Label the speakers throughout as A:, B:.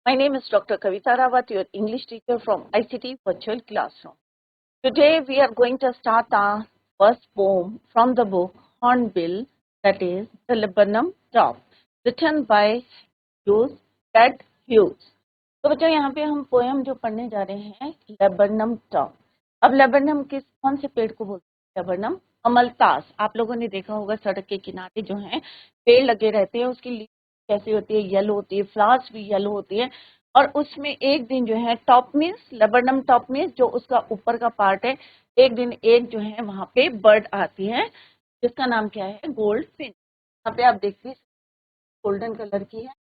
A: My name is Dr. Kavita Rawat, your English teacher from ICT Virtual Classroom. Today we are going to start our first poem from the book Hornbill, that is The Laburnum Top, written by Ted Hughes. तो बच्चों यहाँ पे हम poem जो पढ़ने जा रहे हैं लेबरनम टॉप। अब लेबरनम कौन से पेड़ को बोलते हैं? लेबरनम अमलतास। आप लोगों ने देखा होगा सड़क के किनारे जो है पेड़ लगे रहते हैं, उसकी लीफ कैसी होती है, येलो होती है, फ्लावर्स भी येलो होती है। और उसमें एक दिन जो है top means laburnum top means जो उसका ऊपर का पार्ट है, एक दिन एक जो है वहां पे बर्ड आती है जिसका नाम क्या है? Gold fin. यहाँ पे आप देखिए गोल्डन कलर की है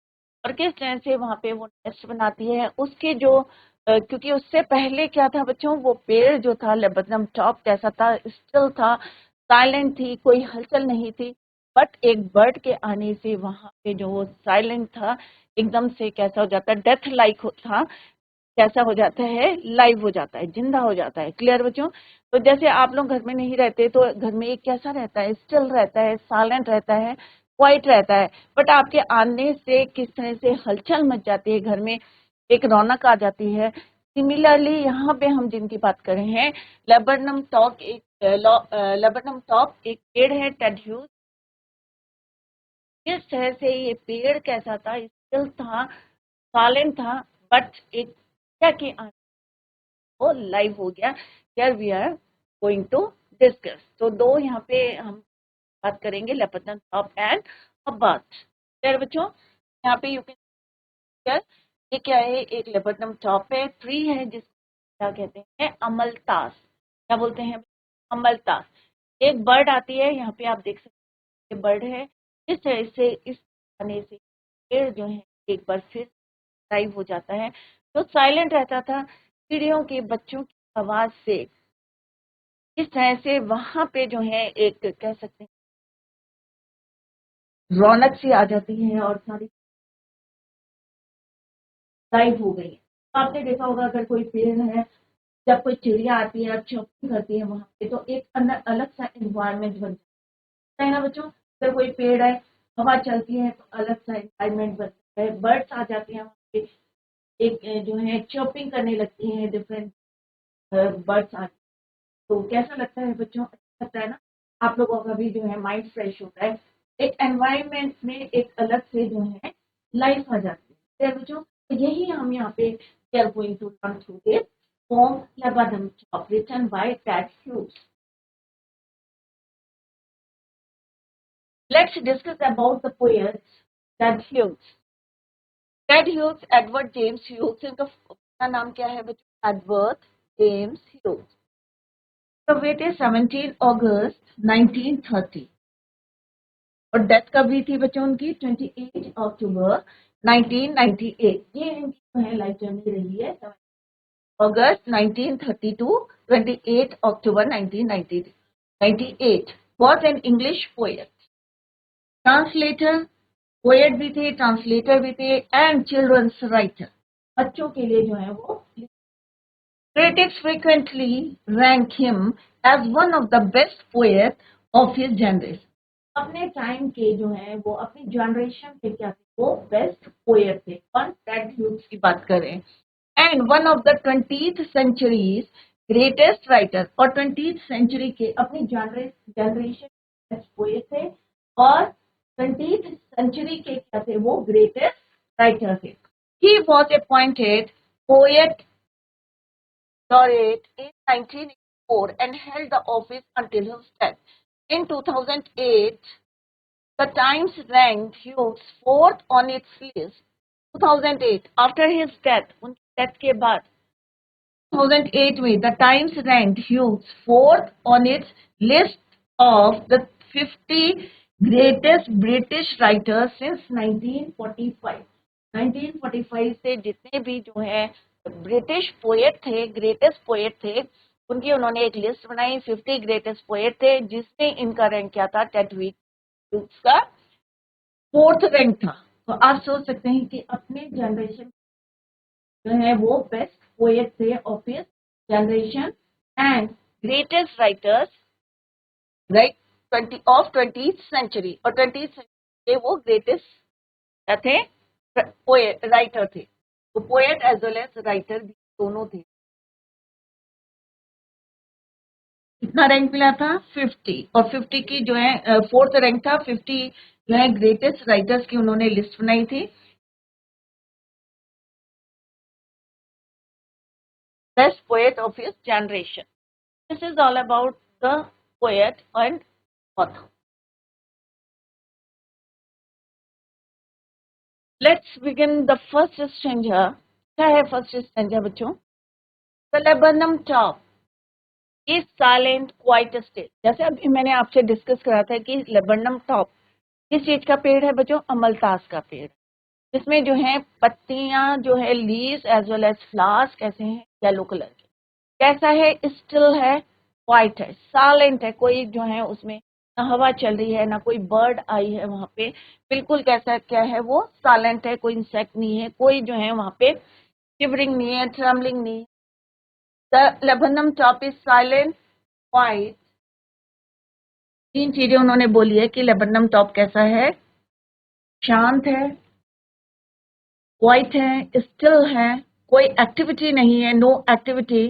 A: और किस तरह से वहां पे वो नेस्ट बनाती है। उसके जो क्योंकि उससे पहले क्या था बच्चों, वो पेड़ जो था लेबनम टॉप कैसा था? स्टिल था, साइलेंट थी, कोई हलचल नहीं थी। बट एक बर्ड के आने से वहां पे जो वो साइलेंट था एकदम से कैसा हो जाता है? डेथ लाइक था, कैसा हो जाता है? लाइव हो जाता है, जिंदा हो जाता है। क्लियर बच्चों? तो जैसे आप लोग घर में नहीं रहते तो घर में एक कैसा रहता है? स्टिल रहता है, साइलेंट रहता है, क्वाइट रहता है। बट आपके आने से किस तरह से हलचल मच जाती है, घर में एक रौनक आ जाती है। सिमिलरली यहाँ पे हम जिनकी बात कर रहे हैं लेबरनम टॉप एक पेड़ है टेड ह्यूज। किस तरह से ये पेड़ कैसा था? स्टिल था, साइलेंट था, बट एक क्या के आने वो लाइव हो गया। Here we are going to discuss. तो दो यहाँ पे हम बात करेंगे, लेबरनम टॉप एंड अब्बास। खैर बच्चों यहाँ पे यू कैन, ये क्या है? एक लेबरनम टॉप है, ट्री है जिसको क्या कहते हैं? अमलतास। क्या बोलते हैं? अमलतास। एक बर्ड आती है, यहाँ पे आप देख सकते हैं बर्ड है। इस तरह से इस आने से पेड़ जो है एक बार फिर लाइव हो जाता है। जो साइलेंट रहता था चिड़ियों के बच्चों की आवाज से, इस तरह से वहां पे जो है एक कह सकते हैं रौनक सी आ जाती है और सारी लाइव हो गई है। तो आपने देखा होगा अगर कोई पेड़ है, जब कोई चिड़िया आती है और चौकिंग करती है वहां पे, तो एक अलग सा एनवायरमेंट बन जाता है ना बच्चों। अगर कोई पेड़ है, हवा चलती है तो अलग सा एनवायरमेंट बनता है, बर्ड्स आ जाती हैं वहाँ पे, एक जो है चॉपिंग करने लगती हैं, डिफरेंट बर्ड्स आ, तो कैसा लगता है बच्चों? अच्छा लगता है ना। आप लोगों का भी जो है माइंड फ्रेश होता है, एक एनवायरमेंट में एक अलग से जो है लाइफ आ जाती है। तो बच्चों तो यही हम यहाँ पे we are going to learn through this poem Labadam Chop, written by Ted Hughes. Let's discuss about the poet Ted Hughes. Ted Hughes, Edward James huge, इनका पूरा नाम क्या है बच्चों? Edward James huge. तो डेट है 17 अगस्त 1930 और डेथ कब हुई थी बच्चों उनकी? 28 अक्टूबर 1998। ये इनकी जो है लाइफ जर्नी रही है, August 1930 to 28 October 1998। Was an English poet, translator, poet भी थे, ट्रांसलेटर भी थे एंड चिल्ड्रंस राइटर। बच्चों के लिए जो है वो critics frequently rank him as one of the best poets of his generation. अपने टाइम के जो है वो अपनी जनरेशन के क्या थे? वो बेस्ट पोएट थे। और टेड ह्यूज की बात करें, and one of the 20th centuries greatest writer, और 20th सेंचुरी के अपनी जनरेशन बेस्ट पोएट थे और 20th सेंचुरी के क्या थे? वो ग्रेटेस्ट राइटर थे। He was appointed poet laureate in 1984 and held the office until his death. In 2008, the Times ranked Hughes fourth on its list. 2008, after his death, उनकी death के बाद 2008 में the Times ranked Hughes fourth on its list of the 50 greatest British writers since 1945. 1945 से जितने भी जो है British poet थे, ग्रेटेस्ट पोएट थे, उनकी उन्होंने एक लिस्ट बनाई। 50 ग्रेटेस्ट पोएट थे जिसमें इनका रैंक क्या था? टेड ह्यूज का फोर्थ रैंक था। तो आप सोच सकते हैं कि अपने जनरेशन जो है वो बेस्ट पोएट थे of his generation and greatest writers, right, 20th century. और 20th सेंचुरी के वो ग्रेटेस्ट थे राइटर थे। तो poet as well as writer भी दोनों थे। कितना रैंक मिला था? 50। और 50 की जो है फोर्थ रैंक था। 50 जो है ग्रेटेस्ट राइटर्स की उन्होंने लिस्ट बनाई थी। Best poet of his generation. This is all about the poet and author. Let's begin the first stranger. क्या है फर्स्ट स्ट्रेंजर बच्चों? The laburnum top is silent quite still. जैसे अभी मैंने आपसे डिस्कस करा था कि लेबनम टॉप किस चीज का पेड़ है बच्चों? अमलतास का पेड़। जिसमें जो है पत्तियां जो है leaves as well as flowers कैसे हैं? येलो कलर के। कैसा है? स्टिल है, क्वाइट है, साइलेंट है। कोई जो है उसमें ना हवा चल रही है ना कोई बर्ड आई है वहां पे। बिल्कुल कैसा क्या है वो? साइलेंट है। कोई इंसेक्ट नहीं है, कोई जो है वहां पे शिवरिंग नहीं है, ट्रम्बलिंग नहीं है। The laburnum top is silent quite. तीन चीजें उन्होंने बोली है कि लेबनम टॉप कैसा है? शांत है, क्वाइट है, स्टिल है, कोई एक्टिविटी नहीं है, no activity.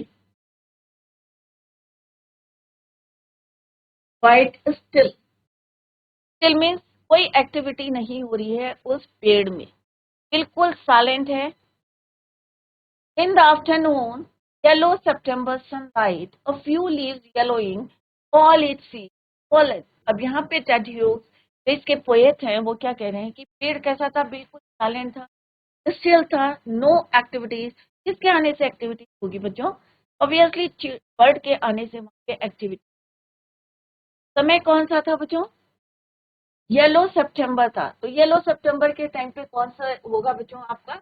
A: Quite still. Still means कोई एक्टिविटी नहीं हो रही है उस पेड़ में, बिल्कुल साइलेंट है। In the afternoon yellow September sunlight, a few leaves yellowing, all it see fallen. अब यहाँ पे टेड ह्यूज इसके पोएट हैं, वो क्या कह रहे हैं कि पेड़ कैसा था? बिल्कुल साइलेंट था, स्टिल था, नो एक्टिविटीज। किसके आने से एक्टिविटी होगी बच्चों? ऑब्वियसली बर्ड के आने से वहां पे एक्टिविटी। समय कौन सा था बच्चों? येलो सितंबर था। तो येलो सितंबर के टाइम पे कौन सा होगा बच्चों आपका?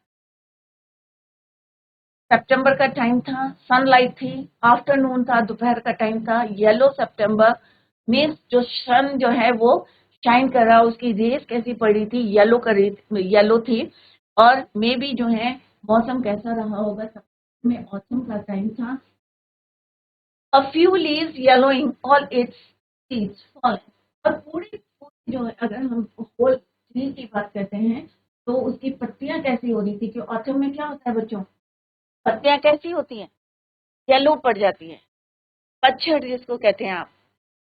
A: सितंबर का टाइम था, सनलाइट थी, आफ्टरनून था, दोपहर का टाइम था। येलो सितंबर मीन्स जो सन जो है वो शाइन कर रहा, उसकी रेस कैसी पड़ रही थी? येलो कर रही, येलो थी। और मे भी जो है मौसम कैसा रहा होगा? सितंबर में ऑटम का टाइम था। A few leaves yellowing, all its seeds fallen। और पूरी पूरी जो है अगर हम होल ट्री की बात करते हैं तो उसकी पत्तियां कैसी हो रही थी? कि ऑटम में क्या होता है बच्चों? पत्तियां कैसी होती हैं? येलो पड़ जाती हैं, पतझड़ जिसको कहते हैं आप।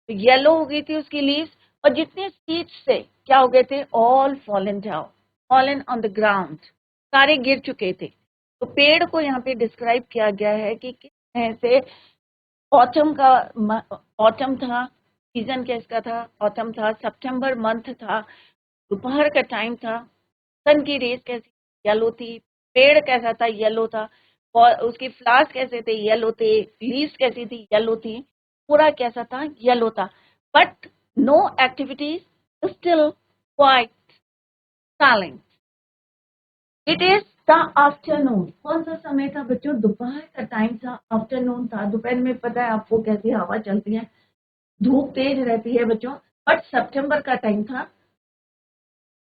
A: तो येलो हो गई थी उसकी लीव्स, और जितने सीड्स थे क्या हो गए थे? All fallen down, fallen on the ground, सारे गिर चुके थे। तो पेड़ को यहाँ पे डिस्क्राइब किया गया है कि किस तरह से ऑटम का ऑटम था। सीजन किसका था? ऑटम था। सितंबर मंथ था, दोपहर का टाइम था। सन की रेस कैसी? येलो थी। पेड़ कैसा था? येलो था। और उसकी फ्लावर्स कैसे थे? येलो थे। लीव्स कैसी थी? येलो थी। पूरा कैसा था? येलो था। But no activities, still quite silent. It is the afternoon. कौन सा समय था बच्चों? दोपहर का टाइम था, आफ्टरनून था। दोपहर में पता है आपको कैसी हवा चलती है, धूप तेज रहती है बच्चों। बट सितंबर का टाइम था।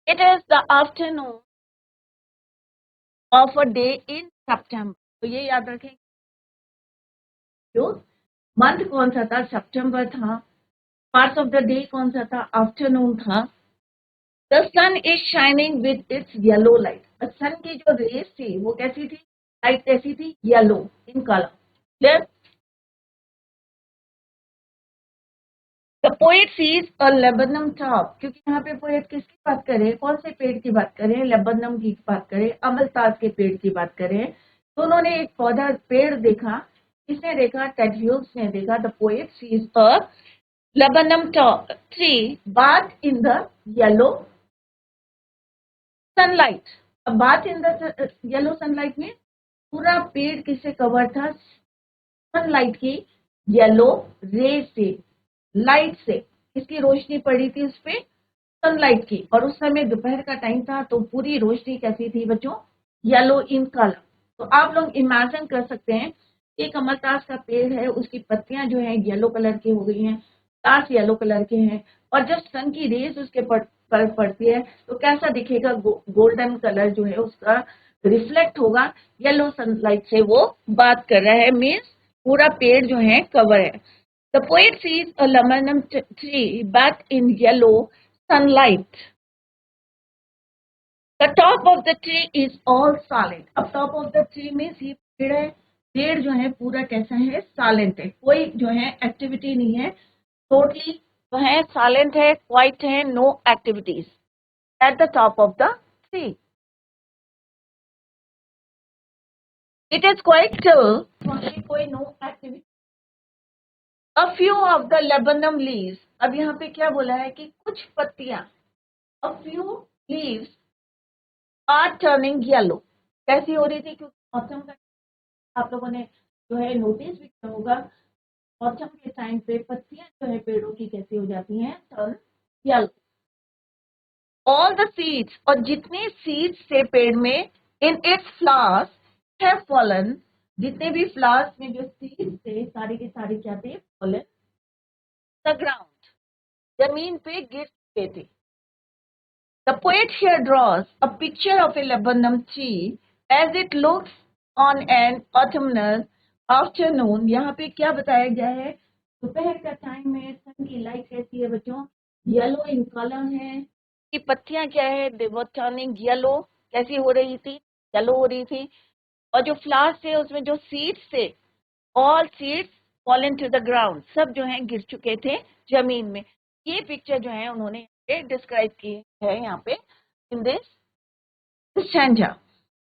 A: It is the afternoon of a day in September. तो ये याद रखें, जो मंथ कौन सा था? सितंबर था। पार्ट ऑफ द डे कौन सा था? आफ्टरनून था। The sun is shining with its yellow light. Sun की जो रेस थी वो कैसी थी? लाइट कैसी थी? Yellow in colour. Clear? The poet sees a laburnum top. क्योंकि यहाँ पे पोएट किसकी बात करें? कौन से पेड़ की बात करें? लेबनम की बात करें, अमलतास के पेड़ की बात करें। तो उन्होंने एक पौधा पेड़ देखा। किसने देखा? टेड ह्यूज ने देखा। The poet sees a laburnum tree bath in the yellow sunlight. अब bath in the yellow sunlight में पूरा पेड़ किससे कवर था? सनलाइट की येलो रे से, लाइट से। किसकी रोशनी पड़ी थी उस पे? सनलाइट की। और उस समय दोपहर का टाइम था, तो पूरी रोशनी कैसी थी बच्चों? Yellow in colour. तो आप लोग इमेजिन कर सकते हैं, एक अमरतास का पेड़ है, उसकी पत्तियां जो है येलो कलर की हो गई हैं, तास येलो कलर के हैं। और जब सन की रेज उसके पर पड़ती है तो कैसा दिखेगा? गोल्डन कलर जो है उसका रिफ्लेक्ट होगा। येलो सनलाइट से वो बात कर रहा है, मीन्स पूरा पेड़ जो है कवर है। The poet sees a laburnum tree bathed in yellow sunlight. The top of the tree is all silent. अब टॉप ऑफ द ट्री में ये पेड़ है, पेड़ जो है पूरा कैसा है, साइलेंट है, कोई जो है एक्टिविटी नहीं है, टोटली जो है साइलेंट है, क्वाइट है, no activities at the top of the tree. It is quiet till, कोई no activity. A few of the laburnum leaves. अब यहाँ पे क्या बोला है कि कुछ पत्तियां, a few leaves are turning yellow. कैसी हो रही थी, क्योंकि ऑटम का आप लोगों ने जो है नोटिस भी किया होगा, ऑटम के टाइम पे पत्तियां जो है पेड़ों की कैसी हो जाती हैं, turn yellow. All the seeds, और जितने सीड्स थे पेड़ में, in its flowers have fallen, जितने भी फ्लावर्स में जो सीड्स थे सारे के सारे क्या थे, फॉलन द ग्राउंड, जमीन पे गिर चुके थे. The poet here draws a picture of a laburnum tree as it looks on an autumnal afternoon. यहाँ पे क्या बताया गया है, दोपहर का टाइम में सन की लाइट कैसी है बच्चों, येलो इन कलर है, की पत्तियां क्या है, दे वर टर्निंग येलो, कैसी हो रही थी, येलो हो रही थी. और जो फ्लावर्स थे उसमें जो सीड्स थे, all seeds fallen to the ground, सब जो है गिर चुके थे जमीन में. ये पिक्चर जो है उन्होंने डिस्क्राइब की है यहाँ पे in this stanza.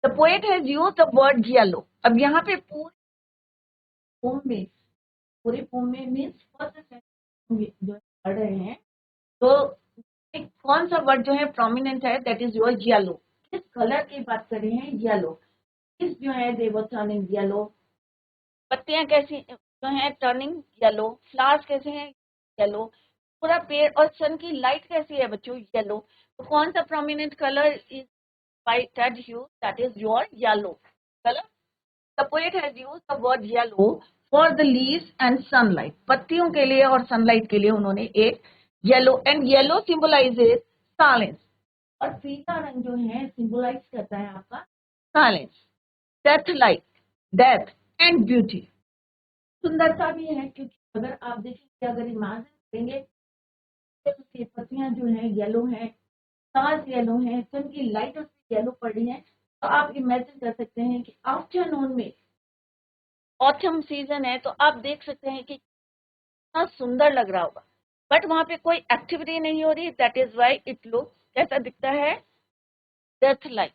A: The poet has used the word yellow. अब यहाँ पे पूरे पोम में मीन्स फर्स्ट जो पढ़ रहे हैं, तो कौन सा वर्ड जो है प्रोमिनेंट है, दैट इज योर येलो. किस कलर की बात कर रहे हैं, येलो. किस जो है दे वर टर्निंग येलो, पत्तियां कैसी जो है टर्निंग येलो, फ्लावर्स कैसे हैं, येलो, पूरा पेड़, और सन की लाइट कैसी है बच्चों, येलो. तो कौन सा prominent colour is white at hue, that is your yellow color. The poet has used the word yellow for the leaves and sunlight. पत्तियों के लिए और sunlight के लिए उन्होंने एक yellow, and yellow symbolizes silence. और पीला रंग जो है symbolize करता है आपका silence, death like, death and beauty. सुंदरता भी है, क्योंकि अगर आप देखेंगे, अगर इमेजिन करेंगे तो उसकी पत्तियां जो है येलो है, स्टार्स येलो है, सन की लाइट उसमें येलो पड़ रही है, तो आप इमेजिन कर सकते हैं कि आफ्टरनून में ऑटम सीजन है, तो आप देख सकते हैं कि कितना सुंदर लग रहा होगा. बट वहां पे कोई एक्टिविटी नहीं हो रही, that is why it look कैसा दिखता है, डेथ लाइक,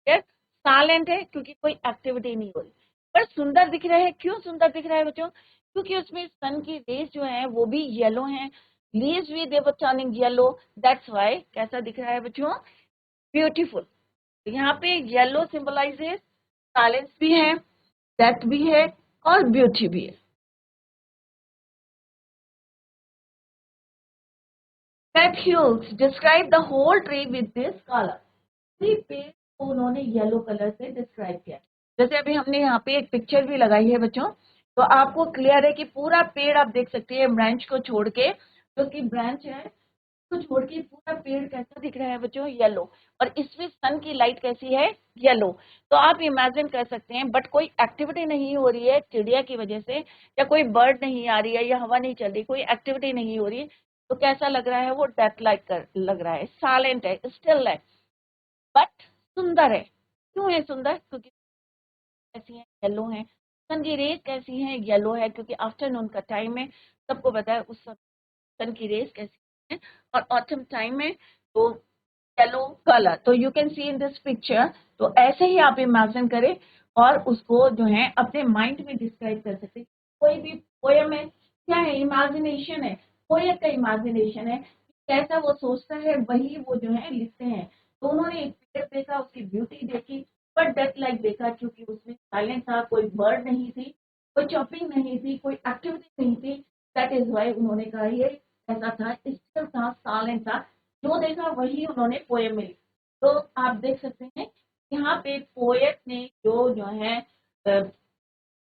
A: साइलेंट है, क्योंकि कोई एक्टिविटी नहीं हो रही. पर सुंदर दिख रहा है. क्यों सुंदर दिख रहा है बच्चों, क्योंकि उसमें सन की रेज जो है वो भी येलो है, लीव्स भी दे वर टर्निंग येलो, दैट्स वाई कैसा दिख रहा है बच्चों, ब्यूटीफुल. यहाँ पे येलो सिंबलाइजेस साइलेंस भी है, डेथ भी है, और ब्यूटी भी है. Matthews describe the whole tree with this colour. पेड़ को उन्होंने येलो कलर से डिस्क्राइब किया. जैसे अभी हमने यहाँ पे एक पिक्चर भी लगाई है बच्चों, तो आपको क्लियर है कि पूरा पेड़ आप देख सकते हैं, ब्रांच को छोड़ के, जो कि ब्रांच है तो छोड़ के पूरा पेड़ कैसा दिख रहा है बच्चों, येलो. और इसमें सन की लाइट कैसी है, येलो. तो आप इमेजिन कर सकते हैं, बट कोई एक्टिविटी नहीं हो रही है चिड़िया की वजह से, या कोई बर्ड नहीं आ रही है, या हवा नहीं चल रही, कोई एक्टिविटी नहीं हो रही, तो कैसा लग रहा है, वो डेथ लाइक कर लग रहा है, साइलेंट है, स्टिल है, बट सुंदर है. क्यों है सुंदर, क्योंकि कैसी है, येलो है. सन की रेज कैसी है, येलो है, क्योंकि आफ्टरनून का टाइम है, सबको पता है उस सन की रेज कैसी है. और ऑटम टाइम में तो येलो कलर. तो you can see in this picture, तो ऐसे ही आप इमेजिन करें और उसको जो है अपने माइंड में डिस्क्राइब कर सकते हैं. कोई भी पोयम है, क्या है, इमेजिनेशन है, पोएट का इमेजिनेशन है, कैसा वो सोचता है वही वो जो है लिखते हैं. तो उन्होंने एक पेड़ देखा, उसकी ब्यूटी देखी, पर डेथ लाइक देखा, क्योंकि उसमें साइलेंट था, कोई बर्ड नहीं थी, कोई चॉपिंग नहीं थी, कोई एक्टिविटी नहीं थी. दैट इज वाई उन्होंने कहा ये ऐसा था, स्टिल था, साइलेंट था, जो देखा वही उन्होंने पोएम में लिखा. तो आप देख सकते हैं यहाँ पे पोएट ने जो है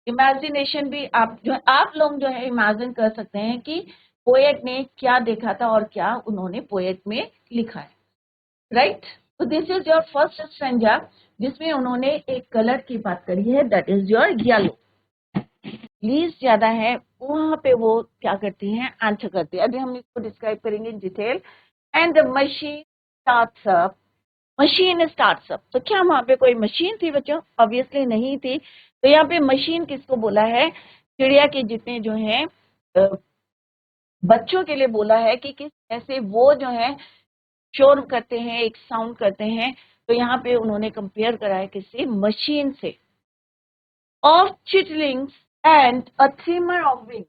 A: इमेजिनेशन भी आप जो आप लोग जो है इमेजिन कर सकते हैं कि पोएट ने क्या देखा था और क्या उन्होंने पोएट में लिखा है, राइट. तो this is your first stanza, जिसमें उन्होंने एक कलर की बात करी है, that is your yellow. Leaves ज्यादा है, वहां पे वो क्या करती हैं, आंसर करती है. अभी हम इसको डिस्क्राइब करेंगे in detail. And the machine starts up machine starts up. तो क्या वहां पे कोई मशीन थी बच्चों? ऑब्वियसली नहीं थी। तो यहाँ पे मशीन किसको बोला है? चिड़िया के जितने जो है बच्चों के लिए बोला है कि किस ऐसे वो जो है शोर करते हैं, एक साउंड करते हैं। तो यहाँ पे उन्होंने कंपेयर करा है किससे? मशीन से। Of chitlings and a trimmer of wing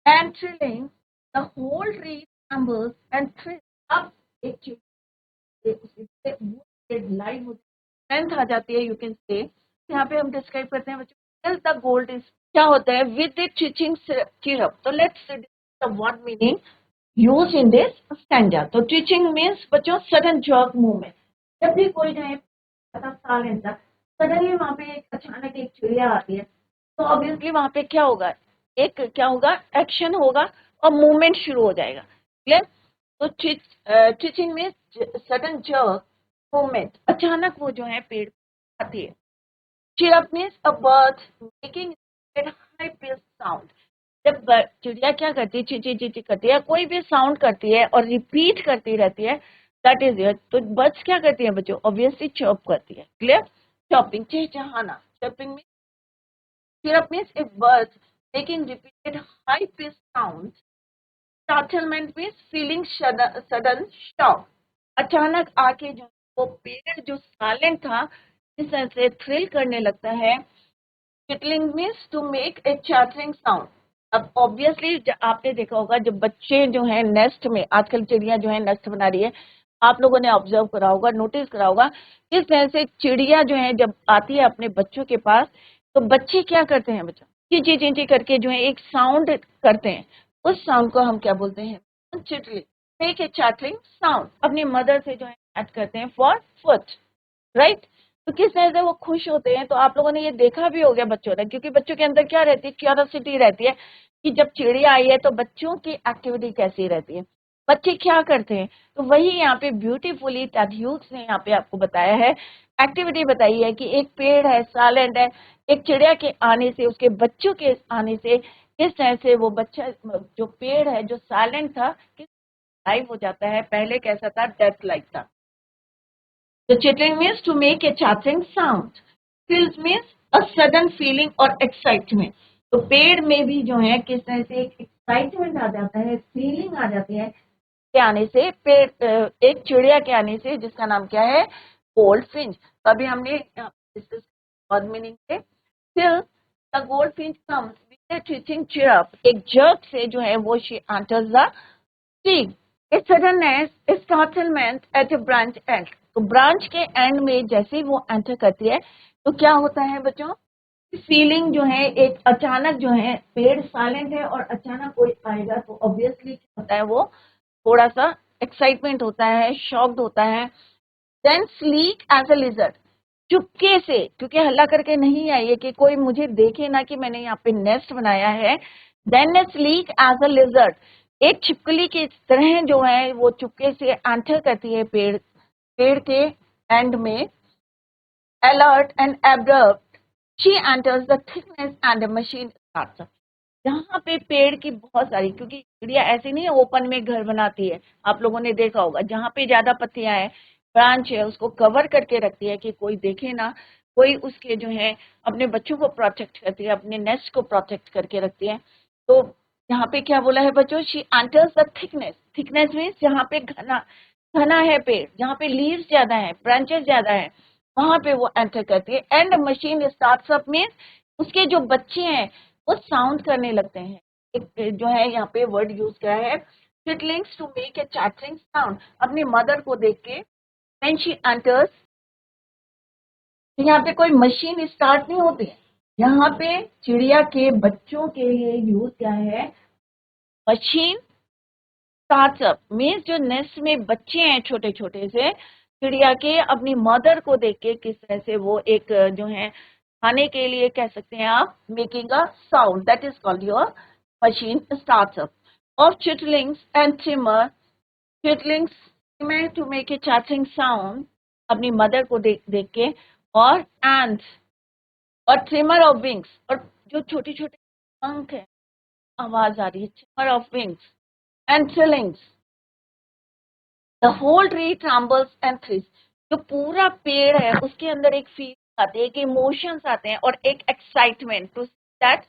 A: and trilling the whole tree trembles and thrills। अब एक लाइव स्ट्रेंथ आ जाती है, यू कैन से। यहाँ पे हम डिस्क्राइब करते हैं बच्चों द गोल्ड इज क्या होता है विद द टीचिंग सिरप। तो let's what meaning use in this stanza. तो टीचिंग मीन्स बच्चों सडन जर्क मूवमेंट। जब भी कोई जो है सडनली वहां पे एक अचानक एक चिड़िया आती है तो ऑब्वियसली वहां पे क्या होगा? एक क्या होगा? एक्शन होगा और मूवमेंट शुरू हो जाएगा। क्लियर? तो टीचिंग में सडन जर्क मूवमेंट, अचानक वो जो है पेड़ आती है। Chirp means a bird making high pitch sound. जब चिड़िया क्या करती है? चीची चीची करती है, कोई भी साउंड करती है और रिपीट करती रहती है, दैट इज इट। तो बर्ड्स क्या करती है बच्चों? ऑब्वियसली चर्प करती है। क्लियर? चॉपिंग, चहचहाना। Chirping chirp means a bird making repeated high pitch sound. Startlement means feeling sudden shock. अचानक आके जो वो पेड़ जो साइलेंट था इस तरह से थ्रिल करने लगता है। Chitling means to make a chattering sound. अब ऑब्वियसली आपने देखा होगा जब बच्चे जो हैं नेस्ट में, आजकल चिड़िया जो है नेस्ट बना रही है, आप लोगों ने ऑब्जर्व करा होगा, नोटिस करा होगा, इस तरह से चिड़िया जो है जब आती है अपने बच्चों के पास तो बच्चे क्या करते हैं बच्चों? चींची चींची करके जो है एक साउंड करते हैं। उस साउंड को हम क्या बोलते हैं? Chitling. Make a chattering sound. अपनी मदर से जो है ऐड करते हैं फॉर फुट। राइट? तो किस तरह से वो खुश होते हैं। तो आप लोगों ने ये देखा भी हो गया बच्चों ने, क्योंकि बच्चों के अंदर क्या रहती है? क्यूरियोसिटी रहती है कि जब चिड़िया आई है तो बच्चों की एक्टिविटी कैसी रहती है, बच्चे क्या करते हैं। तो वही यहाँ पे ब्यूटीफुली टैड्यूक्स ने यहाँ पे आपको बताया है, एक्टिविटी बताई है कि एक पेड़ है, साइलेंट है, एक चिड़िया के आने से, उसके बच्चों के आने से किस तरह से वो बच्चा जो पेड़ है जो साइलेंट था किस लाइव हो जाता है। पहले कैसा था? डेथ लाइक था। The chittering means to make a chattering sound. Thrills means a sudden feeling or excitement. तो पेड़ में भी जो है किस तरह से एक एक्साइटमेंट आ जाता है, फीलिंग आ जाती है के आने से, पेड़ एक चिड़िया के आने से, जिसका नाम क्या है? Gold Finch. तो अभी हमने डिस्कस और मीनिंग थे। Till the goldfinch comes with a twitching chirp, एक जर्क से जो है वो she enters the tree. A suddenness, a startlement at a branch end. तो ब्रांच के एंड में जैसे ही वो एंटर करती है तो क्या होता है बच्चों? फीलिंग जो है एक अचानक जो है पेड़ साइलेंट है और अचानक कोई आएगा तो ऑब्वियसली क्या होता है? वो थोड़ा सा एक्साइटमेंट होता है, शॉक्ड होता है। Then sleek as a lizard, चुपके से, क्योंकि हल्ला करके नहीं आई है कि कोई मुझे देखे ना कि मैंने यहाँ पे नेस्ट बनाया है। Then sleek as a lizard, एक छिपकली की तरह जो है वो चुपके से एंटर करती है पेड़ के एंड में। Alert and abrupt she enters the thickness and the machine starts. जहाँ पे पेड़ की बहुत सारी, क्योंकि चिड़िया ऐसे नहीं है ओपन में घर बनाती है, आप लोगों ने देखा होगा जहाँ पे ज्यादा पत्तियां हैं, ब्रांच है, उसको कवर करके रखती है कि कोई देखे ना, कोई उसके जो है अपने बच्चों को प्रोटेक्ट करती है, अपने नेस्ट को प्रोटेक्ट करके रखती है। तो यहाँ पे क्या बोला है बच्चों? She enters the thickness. Thickness means जहाँ पे घना घना है पेड़, जहाँ पे लीव्स ज्यादा है, ब्रांचेस ज्यादा है, वहां पे वो एंटर करती है। And machine starts up means उसके जो बच्चे हैं वो साउंड करने लगते हैं। एक जो है यहाँ पे वर्ड यूज किया है, chitlings to make a chattering sound. अपनी मदर को देख के व्हेन शी एंटर्स, यहाँ पे कोई मशीन स्टार्ट नहीं होती है, यहाँ पे चिड़िया के बच्चों के लिए यूज क्या है? मशीन स्टार्टअप मीन्स जो नेस्ट में बच्चे हैं छोटे छोटे से चिड़िया के, अपनी मदर को देख के किस तरह से वो एक जो है खाने के लिए कह सकते हैं आप, making a sound, that is called your machine startup. Of chitlings and trimmer, chitlings to make a chattering sound, अपनी मदर को देख के, और एंड और ट्रिमर ऑफ विंग्स, और जो छोटे छोटे पंख है, आवाज आ रही है, trimmer of wings and trillings. The whole tree trembles and thrills, जो पूरा पेड़ है उसके अंदर एक फील आते हैं, एक इमोशंस आते हैं और एक एक्साइटमेंट टू दैट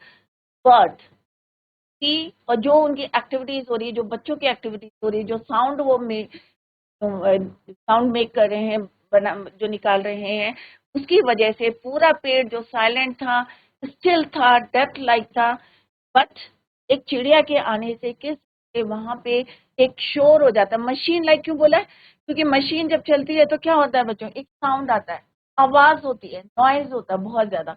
A: बर्ड की, और जो उनकी एक्टिविटीज हो रही है, जो बच्चों की एक्टिविटीज हो रही है, जो साउंड वो साउंड मेक कर रहे हैं, बना जो निकाल रहे हैं, उसकी वजह से पूरा पेड़ जो साइलेंट था, स्टिल था, डेथ लाइक था। बट एक चिड़िया के आने से वहां पे एक शोर हो जाता है। मशीन लाइक क्यों बोला है? क्योंकि मशीन जब चलती है तो क्या होता है बच्चों, एक साउंड आता है, आवाज होती है, नॉइज होता है बहुत ज्यादा।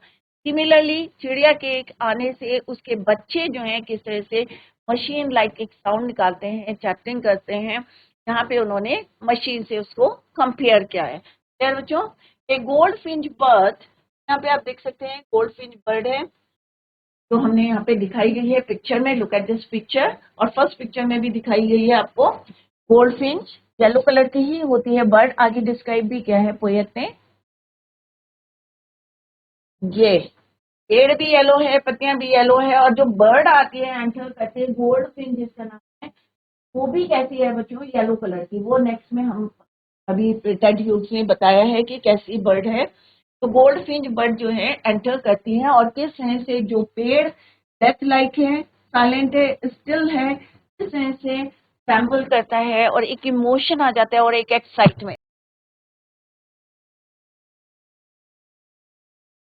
A: सिमिलरली चिड़िया के एक आने से उसके बच्चे जो हैं किस तरह से मशीन लाइक एक साउंड निकालते हैं, चैटिंग करते हैं, यहाँ पे उन्होंने मशीन से उसको कंपेयर किया है। खैर बच्चों, एक गोल्ड फिंच बर्ड, यहाँ पे आप देख सकते हैं गोल्ड फिंच बर्ड है जो हमने यहाँ पे दिखाई गई है पिक्चर में। लुक एट दिस पिक्चर, और फर्स्ट पिक्चर में भी दिखाई गई है आपको गोल्ड फिंच, येलो कलर की ही होती है बर्ड। आगे डिस्क्राइब भी किया है पोएट ने। ये पेड़ भी येलो है, पत्तियां भी येलो है, और जो बर्ड आती है एंटर करते हैं, गोल्ड फिंच जिसका नाम है, वो भी कैसी है बच्चों, येलो कलर की। वो नेक्स्ट में हम अभी टेड ह्यूज ने बताया है कि कैसी बर्ड है। तो गोल्ड फिंच बर्ड जो है एंटर करती है, और किस तरह से जो पेड़ डेथ लाइक है, साइलेंट है, स्टिल है, किस तरह से ट्रैम्बल करता है और एक इमोशन आ जाता है और एक excitement.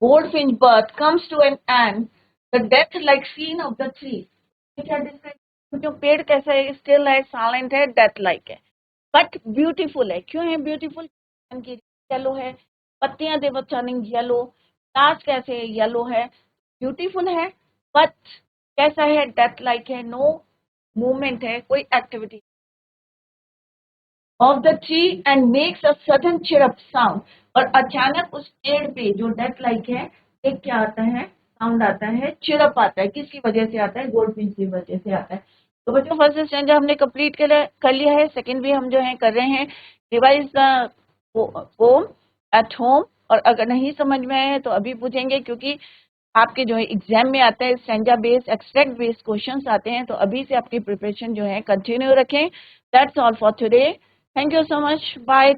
A: Goldfinch bird comes to an end, the death-like scene of the tree. क्या डिस्क्राइब, जो पेड़ कैसा है, स्टिल है, साइलेंट है, डेथ लाइक है, बट ब्यूटीफुल है। क्यों है ब्यूटीफुल? येलो है, पत्तियां देवर टर्निंग येलो, लास्ट कैसे है, येलो है, ब्यूटीफुल है, बट कैसा है, डेथ लाइक है, नो मूवमेंट है, कोई activity of the tree and makes a sudden chirrup sound, और अचानक उस पेड़ पे जो डेथ लाइक है एक क्या आता है, साउंड आता है, चिरअप आता है। किसकी वजह से आता है? गोल्डफिंच की वजह से आता है। तो बच्चों फर्स्ट स्टैंडर्ड हमने कंप्लीट कर लिया है, सेकंड भी हम जो है कर रहे हैं। Revise the pome at home, और अगर नहीं समझ में आए तो अभी पूछेंगे, क्योंकि आपके जो है एग्जाम में आता है stanza based, extract based questions आते हैं, तो अभी से आपकी प्रिपरेशन जो है कंटिन्यू रखें। That's all for today. Thank you so much, bye.